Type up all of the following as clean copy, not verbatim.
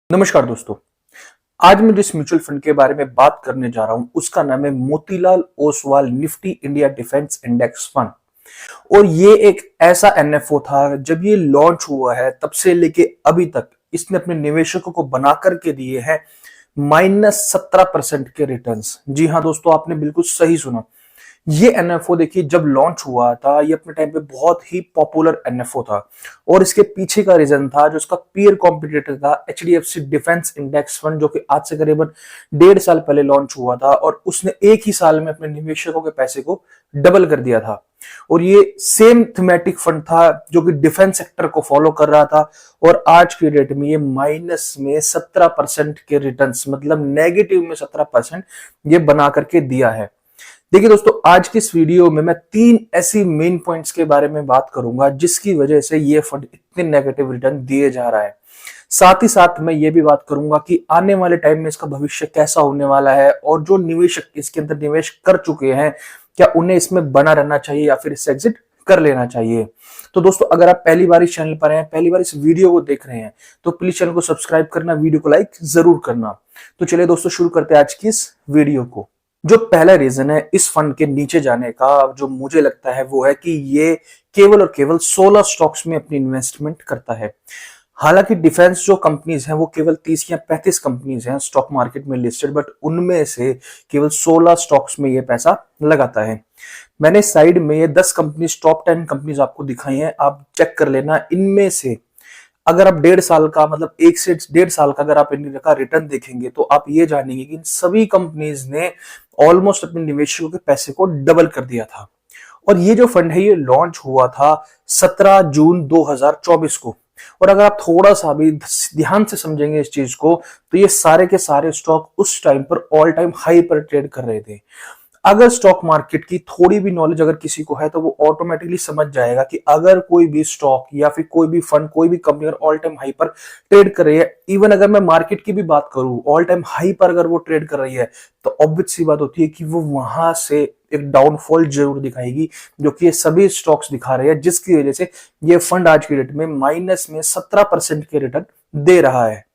नमस्कार दोस्तों। आज मैं जिस म्यूचुअल फंड के बारे में बात करने जा रहा हूं उसका नाम है Motilal Oswal Nifty India defence index fund. और ये एक ऐसा एनएफओ था, जब ये लॉन्च हुआ है तब से लेके अभी तक इसने अपने निवेशकों को बना करके दिए हैं -17% के रिटर्न्स। जी हाँ दोस्तों, आपने बिल्कुल सही सुना। ये एनएफओ देखिए, जब लॉन्च हुआ था ये अपने टाइम पे बहुत ही पॉपुलर एनएफओ था और इसके पीछे का रीजन था जो उसका पीयर कॉम्पिटिटर था एचडीएफसी डिफेंस इंडेक्स फंड, जो कि आज से करीबन 1.5 साल पहले लॉन्च हुआ था और उसने एक ही साल में अपने निवेशकों के पैसे को डबल कर दिया था। और ये सेम थीमेटिक फंड था जो कि डिफेंस सेक्टर को फॉलो कर रहा था और आज की डेट में ये माइनस में 17% के रिटर्न्स, मतलब नेगेटिव में 17% ये बना करके दिया है। देखिए दोस्तों, आज की इस वीडियो में मैं 3 ऐसी मेन पॉइंट्स के बारे में बात करूंगा जिसकी वजह से ये फंड इतने नेगेटिव रिटर्न दिए जा रहा है। साथ ही साथ मैं ये भी बात करूंगा कि आने वाले टाइम में इसका भविष्य कैसा होने वाला है और जो निवेशक इसके अंदर निवेश कर चुके हैं क्या उन्हें इसमें बना रहना चाहिए या फिर इससे एग्जिट कर लेना चाहिए। तो दोस्तों, अगर आप पहली बार इस चैनल पर हैं, पहली बार इस वीडियो को देख रहे हैं, तो प्लीज चैनल को सब्सक्राइब करना, वीडियो को लाइक जरूर करना। तो चलिए दोस्तों, शुरू करते हैं आज की इस वीडियो को। जो पहला रीजन है इस फंड के नीचे जाने का, जो मुझे लगता है वो है कि ये केवल और केवल 16 स्टॉक्स में अपनी इन्वेस्टमेंट करता है। हालांकि डिफेंस जो कंपनीज हैं वो केवल 30 या 35 कंपनीज हैं स्टॉक मार्केट में लिस्टेड, बट उनमें से केवल 16 स्टॉक्स में ये पैसा लगाता है। मैंने साइड में ये 10 कंपनीज, टॉप 10 कंपनीज आपको दिखाई हैं, आप चेक कर लेना। इनमें से अगर आप 1.5 साल का, मतलब 1 से 1.5 साल का अगर आप इनका रिटर्न देखेंगे तो आप ये जानेंगे कि इन सभी कंपनीज ने ऑलमोस्ट अपने निवेशकों के पैसे को डबल कर दिया था। और ये जो फंड है ये लॉन्च हुआ था 17 जून 2024 को। और अगर आप थोड़ा सा भी ध्यान से समझेंगे इस चीज को तो ये सारे के सारे स्टॉक उस टाइम पर ऑल टाइम हाई पर ट्रेड कर रहे थे। अगर स्टॉक मार्केट की थोड़ी भी नॉलेज अगर किसी को है तो वो ऑटोमेटिकली समझ जाएगा कि अगर कोई भी स्टॉक या फिर कोई भी फंड, कोई भी कंपनी अगर ऑल टाइम हाई पर ट्रेड कर रही है, इवन अगर मैं मार्केट की भी बात करूं, ऑल टाइम हाई पर अगर वो ट्रेड कर रही है तो ऑब्वियस सी बात होती है कि वो वहां से एक डाउनफॉल जरूर दिखाएगी, जो कि ये सभी स्टॉक्स दिखा रहे हैं, जिसकी वजह से ये फंड आज की डेट में माइनस में 17% के रिटर्न दे रहा है।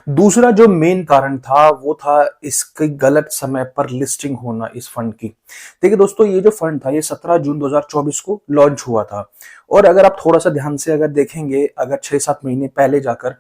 दूसरा जो मेन कारण था वो था इसके गलत समय पर लिस्टिंग होना इस फंड की। देखिए दोस्तों, ये जो फंड था ये 17 जून 2024 को लॉन्च हुआ था और अगर आप थोड़ा सा ध्यान से अगर देखेंगे, अगर 6-7 महीने पहले जाकर,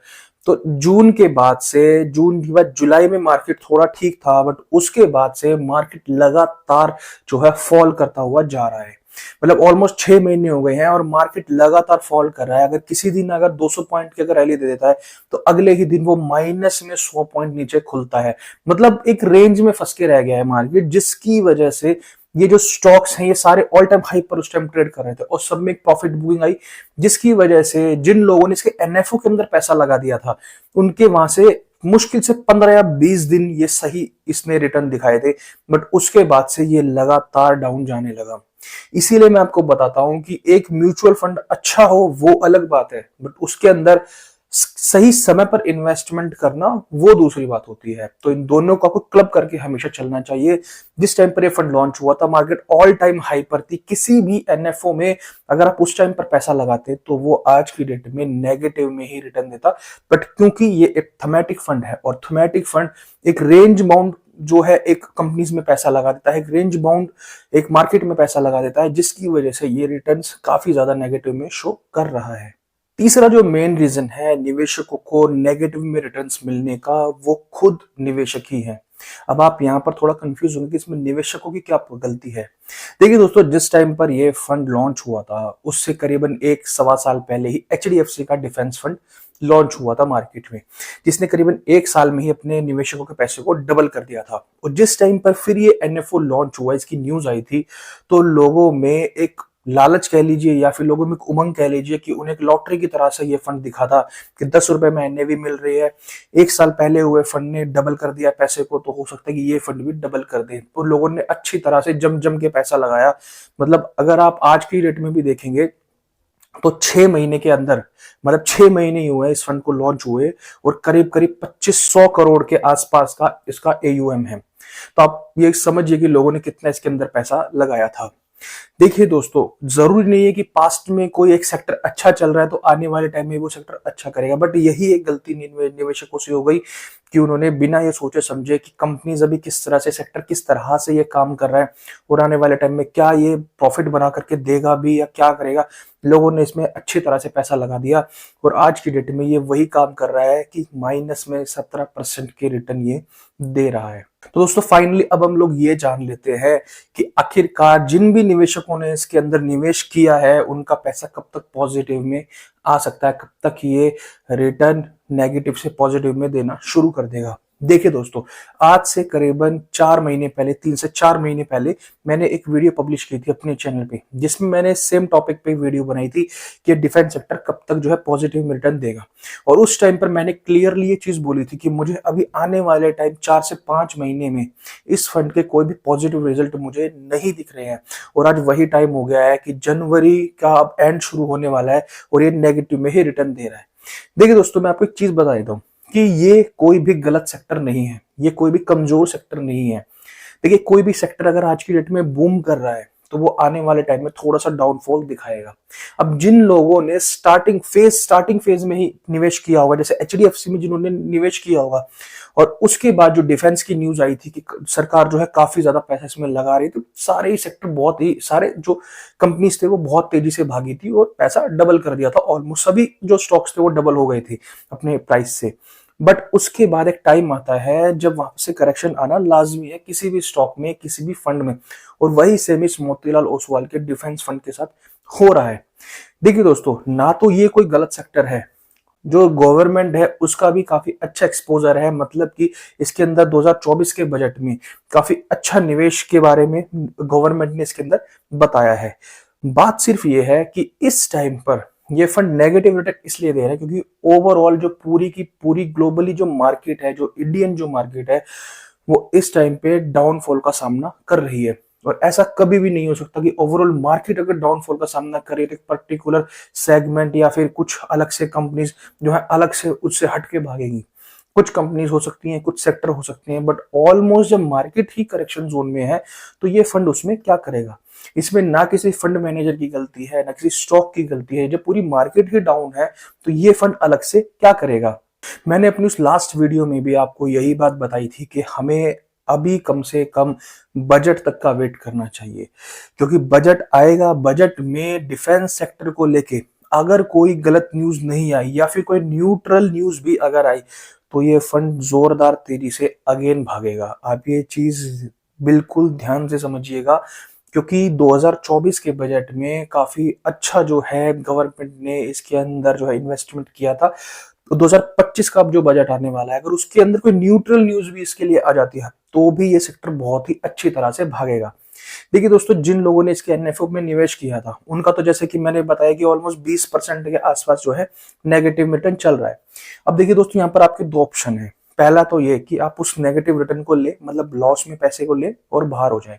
तो जून के बाद से, जून के बाद जुलाई में मार्केट थोड़ा ठीक था, बट उसके बाद से मार्केट लगातार जो है फॉल करता हुआ जा रहा है। मतलब ऑलमोस्ट 6 महीने हो गए हैं और मार्केट लगातार फॉल कर रहा है। अगर किसी दिन अगर 200 पॉइंट की अगर रैली दे देता है तो अगले ही दिन वो माइनस में 100 पॉइंट नीचे खुलता है। मतलब एक रेंज में फंस के रह गया है मार्केट, जिसकी वजह से ये जो स्टॉक्स हैं ये सारे ऑल टाइम हाई पर उस टाइम ट्रेड कर रहे थे और सब में एक प्रॉफिट बुकिंग आई, जिसकी वजह से जिन लोगों ने इसके एनएफओ के अंदर पैसा लगा दिया था उनके वहां से मुश्किल से 15 या 20 दिन ये सही इसने रिटर्न दिखाए थे, बट उसके बाद से ये लगातार डाउन जाने लगा। इसीलिए मैं आपको बताता हूं कि एक म्यूचुअल फंड अच्छा हो वो अलग बात है, बट उसके अंदर सही समय पर इन्वेस्टमेंट करना वो दूसरी बात होती है। तो इन दोनों को आपको क्लब करके हमेशा चलना चाहिए। जिस टाइम पर ये फंड लॉन्च हुआ था मार्केट ऑल टाइम हाई पर थी, किसी भी एनएफओ में अगर आप उस टाइम पर पैसा लगाते तो वो आज की डेट में नेगेटिव में ही रिटर्न देता। बट क्योंकि ये एक थीमेटिक फंड है और थीमेटिक फंड एक रेंज बाउंड जो है एक कंपनीज में पैसा लगा देता है, एक रेंज बाउंड एक मार्केट में पैसा लगा देता है, जिसकी वजह से ये रिटर्न्स काफी ज्यादा नेगेटिव में शो कर रहा है। तीसरा जो मेन रीजन है निवेशकों को नेगेटिव में रिटर्न्स मिलने का, वो खुद निवेशक ही है। अब आप यहां पर थोड़ा कंफ्यूज होंगे कि इसमें निवेशकों की क्या गलती है। देखिए दोस्तों, जिस टाइम पर यह फंड लॉन्च हुआ था उससे करीबन 1-1.25 साल पहले ही एचडीएफसी का डिफेंस फंड लॉन्च हुआ था मार्केट में, जिसने करीबन 1 साल में ही अपने निवेशकों के पैसे को डबल कर दिया था। और जिस टाइम पर फिर ये एनएफओ लॉन्च हुआ, इसकी न्यूज आई थी, तो लोगों में एक लालच कह लीजिए या फिर लोगों में एक उमंग कह लीजिए कि उन्हें एक लॉटरी की तरह से ये फंड दिखा था कि 10 रुपए में एनएवी मिल रही है। 1 साल पहले हुए फंड ने डबल कर दिया पैसे को, तो हो सकता है कि ये फंड भी डबल कर दे। तो लोगों ने अच्छी तरह से जम जम के पैसा लगाया। मतलब अगर आप आज की रेट में भी देखेंगे तो 6 महीने के अंदर, मतलब 6 महीने ही हुए इस फंड को लॉन्च हुए और करीब करीब 2500 करोड़ के आसपास का इसका एयूएम है। तो आप ये समझिए कि लोगों ने कितना इसके अंदर पैसा लगाया था। देखिए दोस्तों, जरूरी नहीं है कि पास्ट में कोई एक सेक्टर अच्छा चल रहा है तो आने वाले टाइम में वो सेक्टर अच्छा करेगा, बट यही एक गलती निवेशकों से हो गई कि उन्होंने बिना ये सोचे समझे कि कंपनीज अभी किस तरह से, सेक्टर किस तरह से ये काम कर रहा है और आने वाले टाइम में क्या ये प्रॉफिट बना करके देगा भी या क्या करेगा, लोगों ने इसमें अच्छी तरह से पैसा लगा दिया और आज की डेट में ये वही काम कर रहा है कि माइनस में 17% के रिटर्न ये दे रहा है। तो दोस्तों फाइनली अब हम लोग ये जान लेते हैं कि आखिरकार जिन भी निवेशकों ने इसके अंदर निवेश किया है उनका पैसा कब तक पॉजिटिव में आ सकता है, कब तक ये रिटर्न नेगेटिव से पॉजिटिव में देना शुरू कर देगा। देखिए दोस्तों, आज से करीबन 4 महीने पहले, 3 से 4 महीने पहले मैंने एक वीडियो पब्लिश की थी अपने चैनल पे, जिसमें मैंने सेम टॉपिक पे वीडियो बनाई थी कि डिफेंस सेक्टर कब तक जो है पॉजिटिव रिटर्न देगा। और उस टाइम पर मैंने क्लियरली ये चीज बोली थी कि मुझे अभी आने वाले टाइम 4 से 5 महीने में इस फंड के कोई भी पॉजिटिव रिजल्ट मुझे नहीं दिख रहे हैं। और आज वही टाइम हो गया है कि जनवरी का अब एंड शुरू होने वाला है और ये नेगेटिव में ही रिटर्न दे रहा है। देखिए दोस्तों, मैं आपको एक चीज बता देता हूँ कि ये कोई भी गलत सेक्टर नहीं है, ये कोई भी कमजोर सेक्टर नहीं है। देखिए, कोई भी सेक्टर अगर आज की डेट में बूम कर रहा है तो वो आने वाले टाइम में थोड़ा सा डाउनफॉल दिखाएगा। अब जिन लोगों ने स्टार्टिंग फेज में ही निवेश किया होगा, जैसे एचडीएफसी में जिन्होंने निवेश किया होगा और उसके बाद जो डिफेंस की न्यूज आई थी कि सरकार जो है काफी ज्यादा पैसा इसमें लगा रही थी, तो सारे ही सेक्टर सारे जो कंपनीज थे वो बहुत तेजी से भागी थी और पैसा डबल कर दिया था। ऑलमोस्ट सभी जो स्टॉक्स थे वो डबल हो गए थे अपने प्राइस से। बट उसके बाद एक टाइम आता है जब वहां से करेक्शन आना लाजमी है किसी भी स्टॉक में, किसी भी फंड में, और वही सेम इस मोतीलाल ओसवाल के डिफेंस फंड के साथ हो रहा है। देखिए दोस्तों, ना तो ये कोई गलत सेक्टर है, जो गवर्नमेंट है उसका भी काफी अच्छा एक्सपोजर है, मतलब कि इसके अंदर 2024 के बजट में काफी अच्छा निवेश के बारे में गवर्नमेंट ने इसके अंदर बताया है। बात सिर्फ ये है कि इस टाइम पर ये फंड नेगेटिव रिटर्न इसलिए दे रहा है क्योंकि ओवरऑल जो पूरी की पूरी ग्लोबली जो मार्केट है, जो इंडियन जो मार्केट है, वो इस टाइम पे डाउनफॉल का सामना कर रही है। और ऐसा कभी भी नहीं हो सकता कि ओवरऑल मार्केट अगर डाउनफॉल का सामना करे तो एक पर्टिकुलर सेगमेंट या फिर कुछ अलग से कंपनीज जो है अलग से उससे हट के भागेंगी। कुछ कंपनीज हो सकती हैं, कुछ सेक्टर हो सकते हैं, बट ऑलमोस्ट जब मार्केट ही करेक्शन जोन में है तो ये फंड उसमें क्या करेगा। इसमें ना किसी फंड मैनेजर की गलती है, ना किसी स्टॉक की गलती है। जब पूरी मार्केट ही डाउन है तो ये फंड अलग से क्या करेगा। मैंने अपनी उस लास्ट वीडियो में भी आपको यही बात बताई थी कि हमें अभी कम से कम बजट तक का वेट करना चाहिए, क्योंकि बजट आएगा, बजट में डिफेंस सेक्टर को लेके अगर कोई गलत न्यूज नहीं आई या फिर कोई न्यूट्रल न्यूज भी अगर आई तो ये फंड जोरदार तेजी से अगेन भागेगा। आप ये चीज बिल्कुल ध्यान से समझिएगा, क्योंकि 2024 के बजट में काफी अच्छा जो है गवर्नमेंट ने इसके अंदर जो है इन्वेस्टमेंट किया था। तो 2025 का अब जो बजट आने वाला है, अगर उसके अंदर कोई न्यूट्रल न्यूज भी इसके लिए आ जाती है तो भी ये सेक्टर बहुत ही अच्छी तरह से भागेगा। देखिए दोस्तों, जिन लोगों ने इसके एनएफओ में निवेश किया था उनका तो जैसे कि मैंने बताया कि ऑलमोस्ट 20% के आसपास जो है नेगेटिव रिटर्न चल रहा है। अब देखिए दोस्तों, यहाँ पर आपके दो ऑप्शन है। पहला तो ये कि आप उस नेगेटिव रिटर्न को ले, मतलब लॉस में पैसे को ले और बाहर हो जाए।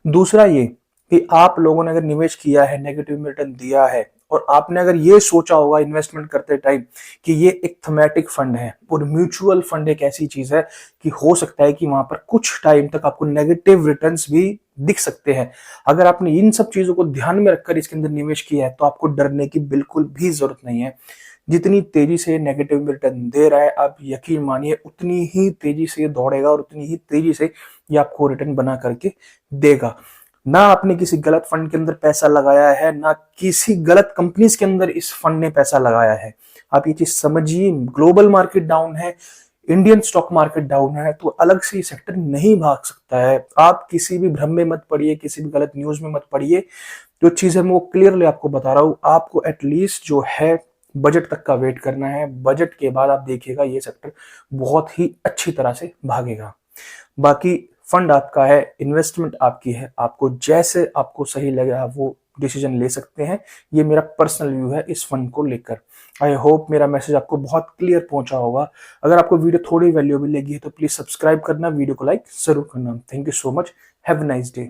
दूसरा ये कि आप लोगों ने अगर निवेश किया है, नेगेटिव रिटर्न दिया है, और आपने अगर ये सोचा होगा इन्वेस्टमेंट करते टाइम कि ये एक थीमेटिक फंड है और म्यूचुअल फंड एक ऐसी चीज है कि हो सकता है कि वहां पर कुछ टाइम तक आपको नेगेटिव रिटर्न्स भी दिख सकते हैं। अगर आपने इन सब चीजों को ध्यान में रखकर इसके अंदर निवेश किया है तो आपको डरने की बिल्कुल भी जरूरत नहीं है। जितनी तेजी से नेगेटिव रिटर्न दे रहा है, आप यकीन मानिए उतनी ही तेजी से दौड़ेगा और उतनी ही तेजी से ये आपको रिटर्न बना करके देगा। ना आपने किसी गलत फंड के अंदर पैसा लगाया है, ना किसी गलत कंपनीज के अंदर इस फंड ने पैसा लगाया है। आप ये चीज समझिए, ग्लोबल मार्केट डाउन है, इंडियन स्टॉक मार्केट डाउन है, तो अलग से सेक्टर नहीं भाग सकता है। आप किसी भी भ्रम में मत पड़िए, किसी भी गलत न्यूज में मत पड़िए। जो चीज है मैं वो क्लियरली आपको बता रहा हूं। आपको एटलीस्ट जो है बजट तक का वेट करना है। बजट के बाद आप देखिएगा ये सेक्टर बहुत ही अच्छी तरह से भागेगा। बाकी फंड आपका है, इन्वेस्टमेंट आपकी है, आपको जैसे आपको सही लगे आप वो डिसीजन ले सकते हैं। ये मेरा पर्सनल व्यू है इस फंड को लेकर। आई होप मेरा मैसेज आपको बहुत क्लियर पहुंचा होगा। अगर आपको वीडियो थोड़ी वैल्यूएबल लगी है तो प्लीज सब्सक्राइब करना, वीडियो को लाइक जरूर करना। Thank you so much, have a nice day.